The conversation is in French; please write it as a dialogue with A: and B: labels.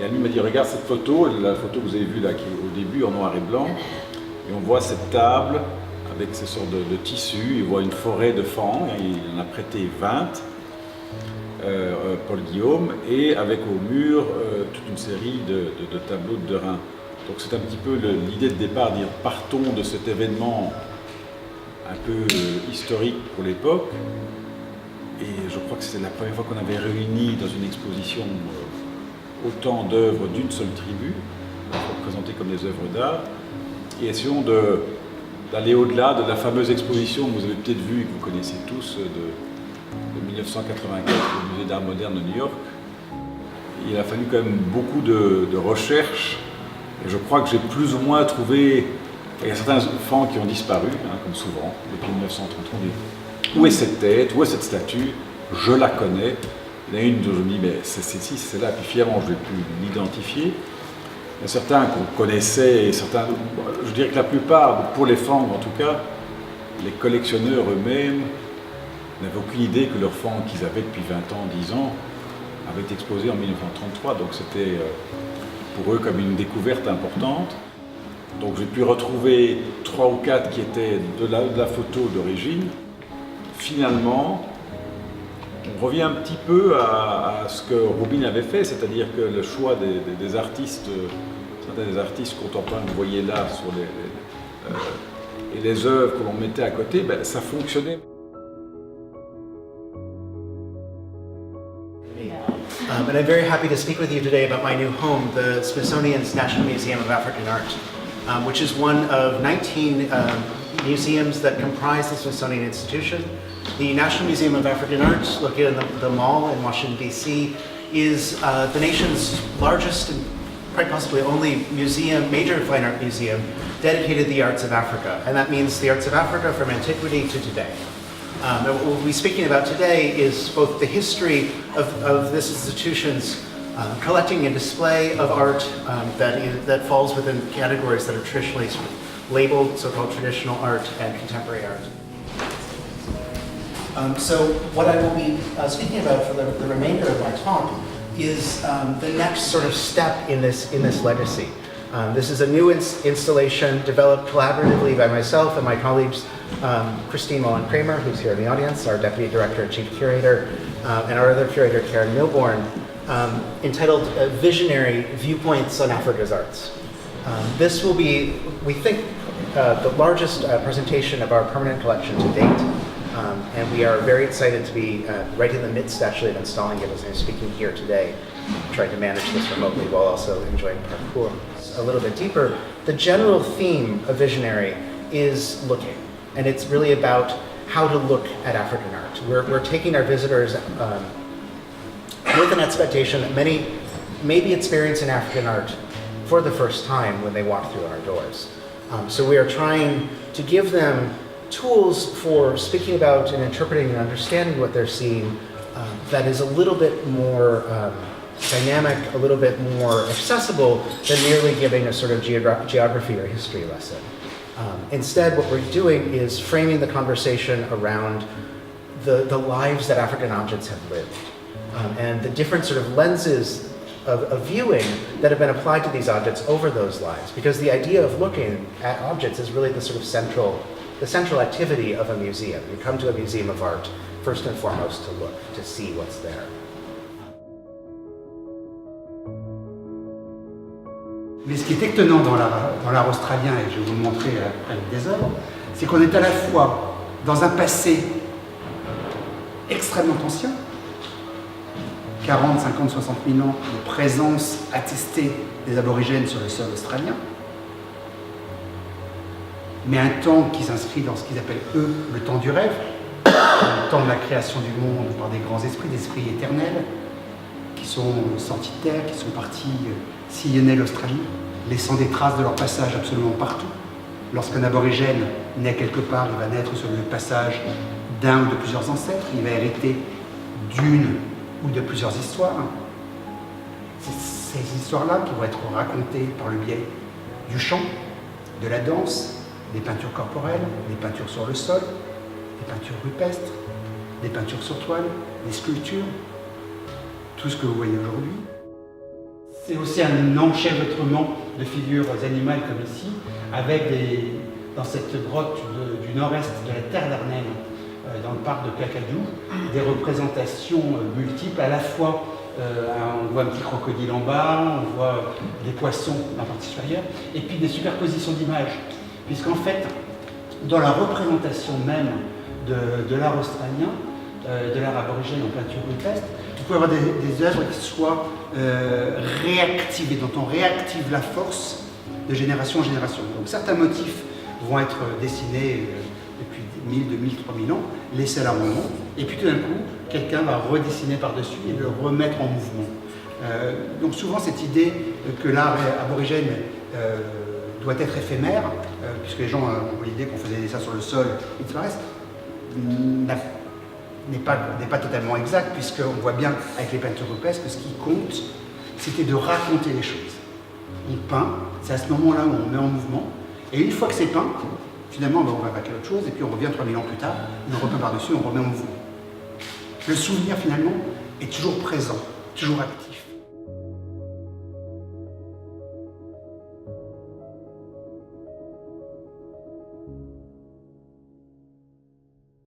A: Et Almine m'a dit, regarde cette photo, la photo que vous avez vue là, qui est au début en noir et blanc, et on voit cette table avec ces sortes de tissus, il voit une forêt de fangs, il en a prêté 20, Paul Guillaume, et avec au mur toute une série de tableaux de Derain. Donc c'est un petit peu l'idée de départ, dire partons de cet événement un peu historique pour l'époque, et je crois que c'était la première fois qu'on avait réuni dans une exposition autant d'œuvres d'une seule tribu, représentées comme des œuvres d'art, et essayons d'aller au-delà de la fameuse exposition que vous avez peut-être vue et que vous connaissez tous de 1984 au Musée d'Art Moderne de New York. Il a fallu quand même beaucoup de recherches, et je crois que j'ai plus ou moins trouvé. Il y a certains enfants qui ont disparu, hein, comme souvent, depuis 1930. On dit, où est cette tête, où est cette statue? Je la connais. Il y en a une dont je me dis, mais c'est celle-ci, c'est celle-là, puis fièrement je ne vais plus l'identifier. Il y a certains qu'on connaissait, et certains, je dirais que la plupart, pour les fangs en tout cas, les collectionneurs eux-mêmes n'avaient aucune idée que leurs fangs qu'ils avaient depuis 20 ans, 10 ans, avaient été exposés en 1933. Donc c'était pour eux comme une découverte importante. Donc j'ai pu retrouver 3 ou 4 qui étaient de la photo d'origine. Finalement, on revient un petit peu à ce que Robin avait fait, c'est-à-dire que le choix des artistes, certains des artistes contemporains que vous voyez là sur et les œuvres que l'on mettait à côté, ben, ça fonctionnait.
B: And I'm very happy to speak with you today about my new home, the Smithsonian's National Museum of African Art, which is one of 19 museums that comprise the Smithsonian Institution. The National Museum of African Art, located in the Mall in Washington, D.C., is the nation's largest and quite possibly only museum, major fine art museum, dedicated to the arts of Africa. And that means the arts of Africa from antiquity to today. And what we'll be speaking about today is both the history of this institution's collecting and display of art that falls within categories that are traditionally labeled so-called traditional art and contemporary art. So what I will be speaking about for the remainder of my talk is the next sort of step in this legacy. This is a new installation developed collaboratively by myself and my colleagues, Christine Mullen-Kramer, who's here in the audience, our Deputy Director and Chief Curator, and our other curator, Karen Milborn, entitled Visionary Viewpoints on Africa's Arts. This will be, we think, the largest presentation of our permanent collection to date, and we are very excited to be right in the midst actually of installing it as I'm speaking here today, trying to manage this remotely while also enjoying Parcours. A little bit deeper, the general theme of Visionary is looking, and it's really about how to look at African art. We're taking our visitors with an expectation that many may be experiencing African art for the first time when they walk through our doors. So we are trying to give them tools for speaking about and interpreting and understanding what they're seeing that is a little bit more dynamic, a little bit more accessible than merely giving a sort of geography or history lesson. Instead, what we're doing is framing the conversation around the lives that African objects have lived and the different sort of lenses of viewing that have been applied to these objects over those lives. Because the idea of looking at objects is really the sort of central activity of a museum. You come to a museum of art first and foremost to look, to see what's there.
C: Mais ce qui est étonnant dans l'art australien, et je vais vous le montrer avec des œuvres, c'est qu'on est à la fois dans un passé extrêmement ancien, 40, 50, 60 000 ans de présence attestée des aborigènes sur le sol australien, mais un temps qui s'inscrit dans ce qu'ils appellent, eux, le temps du rêve, le temps de la création du monde par des grands esprits, des esprits éternels, qui sont sortis de terre, qui sont partis sillonner l'Australie, laissant des traces de leur passage absolument partout. Lorsqu'un aborigène naît quelque part, il va naître sur le passage d'un ou de plusieurs ancêtres, il va hériter d'une ou de plusieurs histoires. C'est ces histoires-là qui vont être racontées par le biais du chant, de la danse, des peintures corporelles, des peintures sur le sol, des peintures rupestres, des peintures sur toile, des sculptures, tout ce que vous voyez aujourd'hui. C'est aussi un enchevêtrement de figures animales comme ici, avec dans cette grotte du nord-est de la terre d'Arnhem, dans le parc de Cacadou, des représentations multiples, à la fois on voit un petit crocodile en bas, on voit des poissons dans la partie supérieure, et puis des superpositions d'images, puisqu'en fait, dans la représentation même de l'art australien, de l'art aborigène en peinture rupestre, vous pouvez avoir des œuvres qui soient réactivées, dont on réactive la force de génération en génération. Donc certains motifs vont être dessinés depuis 1000, 2000, 3000 ans, laissés à l'abandon, et puis tout d'un coup, quelqu'un va redessiner par-dessus et le remettre en mouvement. Donc souvent cette idée que l'art aborigène doit être éphémère, puisque les gens ont l'idée qu'on faisait ça sur le sol, ils disparaissent, n'est pas totalement exact, puisqu'on voit bien avec les peintures rupestres que ce qui compte, c'était de raconter les choses. On peint, c'est à ce moment-là où on met en mouvement, et une fois que c'est peint, finalement on va passer à autre chose, et puis on revient 3000 ans plus tard, on repeint par-dessus, on remet en mouvement. Le souvenir finalement est toujours présent, toujours actif.